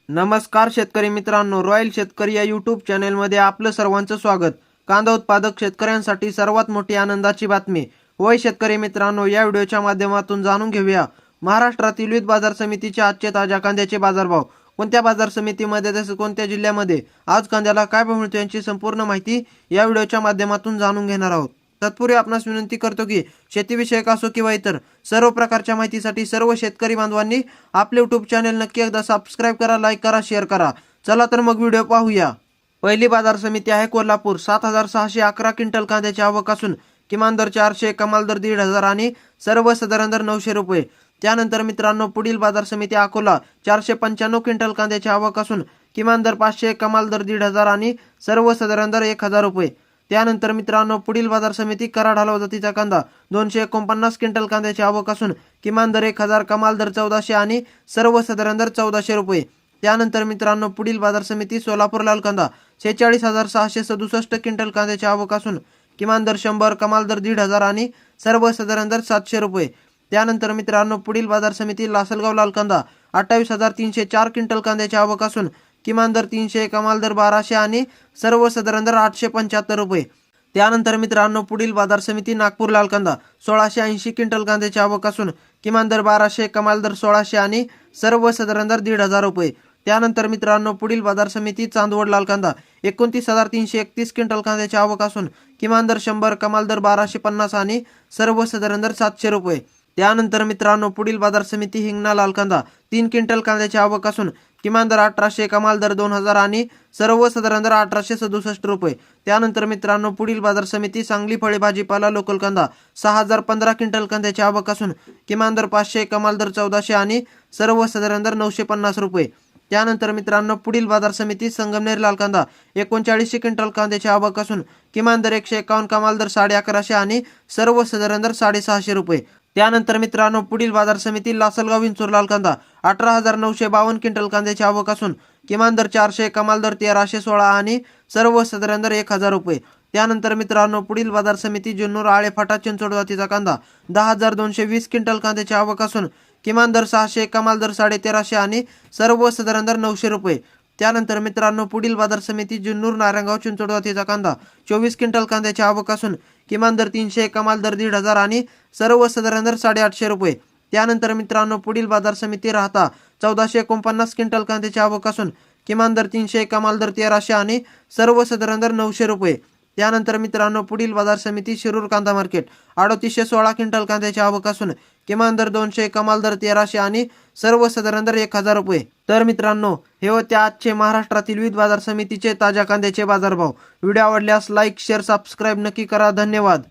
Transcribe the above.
नमस्कार शेतकरी मित्रांनो, रॉयल शेतकरी या यूट्यूब चॅनेलमध्ये आपलं सर्वांचं स्वागत। कांदा उत्पादक शेतकऱ्यांसाठी सर्वात मोठी आनंदाची बातमी। होय शेतकरी मित्रांनो, या व्हिडिओच्या माध्यमातून जाणून घेऊया महाराष्ट्रातील विविध बाजार समितीचे आजचे ताज्या कांद्याचे बाजारभाव, कोणत्या बाजार समितीमध्ये तसेच कोणत्या जिल्ह्यामध्ये आज कांद्याला काय भाव मिळतो यांची संपूर्ण माहिती या व्हिडिओच्या माध्यमातून जाणून घेणार आहोत। तत्पूर्वी आपणास विनंती करतो की शेतीविषयक असो किंवा इतर सर्व प्रकारच्या माहितीसाठी सर्व शेतकरी बांधवांनी आपले यूट्यूब चॅनल नक्की एकदा सबस्क्राइब करा, लाईक करा, शेअर करा। चला तर मग व्हिडिओ पाहूया। पहिली बाजार समिती आहे कोल्हापूर। 7611 क्विंटल कांद्याची आवक असून किमान दर 400, कमाल दर 1500 आणि सर्वसाधारण दर 900 रुपये। त्यानंतर मित्रांनो पुढील बाजार समिती अकोला। 495 क्विंटल कांद्याची आवक असून किमान दर 500, कमाल दर 1500 आणि सर्वसाधारण दर 1000 रुपये। त्यानंतर मित्रांनो पुढील बाजार समिती कराड हलवा जातीचा कांदा। 249 क्विंटल कांद्याची आवक असून किमान दर 1000, कमाल दर 1400 आणि सर्वसाधारण दर 1400 रुपये। त्यानंतर मित्रांनो पुढील बाजार समिती सोलापूर लाल कांदा। 46667 क्विंटल कांद्याची आवक असून किमान दर 100, कमाल दर 1500 आणि सर्वसाधारण दर 700 रुपये। त्यानंतर मित्रांनो पुढील बाजार समिती लासलगाव लाल कांदा। 28304 क्विंटल कांद्याची आवक असून किमान दर 300, कमाल दर 1200 आणि सर्वसाधारण दर 875 रुपये। त्यानंतर मित्रांनो पुढील बाजार समिती नागपूर लाल कांदा। 1680 क्विंटल कांद्याची आवक असून किमान दर 1200, कमाल दर 1600 आणि सर्वसाधारण दर 1500 रुपये। त्यानंतर मित्रांनो पुढील बाजार समिती चांदवड लाल कांदा। 29331 क्विंटल कांद्याची आवक असून किमान दर 100, कमाल दर 1250 आणि सर्वसाधारण दर 700 रुपये। त्यानंतर मित्रांनो पुढील बाजार समिती हिंगणा लाल कांदा। 3 क्विंटल कांद्याची आवक असून किमान दर 1800, कमाल दर 2000 आणि सर्वसाधारण दर 1867 रुपये। त्यानंतर मित्रांनो पुढील बाजार समिती सांगली फळे भाजीपाला लोकल कांदा। 6015 क्विंटल कांद्याची आवक असून किमान दर 500, कमाल दर 1400 आणि सर्वसाधारण दर 950 रुपये। त्यानंतर मित्रांनो पुढील बाजार समिती संगमनेर लाल कांदा। 39 क्विंटल कांद्याची आवक असून किमान दर 151, कमाल दर 1150 आणि सर्वसाधारण दर 650 रुपये। त्यानंतर मित्रांनो पुढील बाजार समिती लासलगाव विंचूर लाल कांदा। 18952 क्विंटल कांद्याची आवक असून किमान दर 400, कमाल दर 1316 आणि सर्वसाधारण दर 1000 रुपये। त्यानंतर मित्रांनो पुढील बाजार समिती जुन्नर आळे फाटा चिंचोड जातीचा कांदा। 10220 क्विंटल कांद्याची आवक असून किमान दर 600, कमाल दर 1350 आणि सर्वसाधारण दर 900 रुपये। त्यानंतर मित्रांनो पुढील बाजार समिती जुन्नर नारायणगाव चिंचोड जातीचा कांदा। 24 क्विंटल कांद्याची आवक असून किमान दर 300, कमाल दर 1500 आणि सर्वसाधारण दर 850 रुपये। त्यानंतर मित्रांनो पुढील बाजार समिती राहता। 1449 क्विंटल कांद्याची आवक असून किमान दर 300, कमाल दर 1300 आणि सर्वसाधारण दर 900 रुपये। त्यानंतर मित्रांनो पुढील बाजार समिती शिरूर कांदा मार्केट। 3816 क्विंटल कांद्याची आवक असून किमान दर 200, कमाल दर 1300 आणि सर्वसाधारण दर 1000 रुपये। तर मित्रांनो हे होते आजचे महाराष्ट्रातील विविध बाजार समितीचे ताज्या कांद्याचे बाजारभाव। व्हिडिओ आवडल्यास लाईक, शेअर, सबस्क्राईब नक्की करा। धन्यवाद।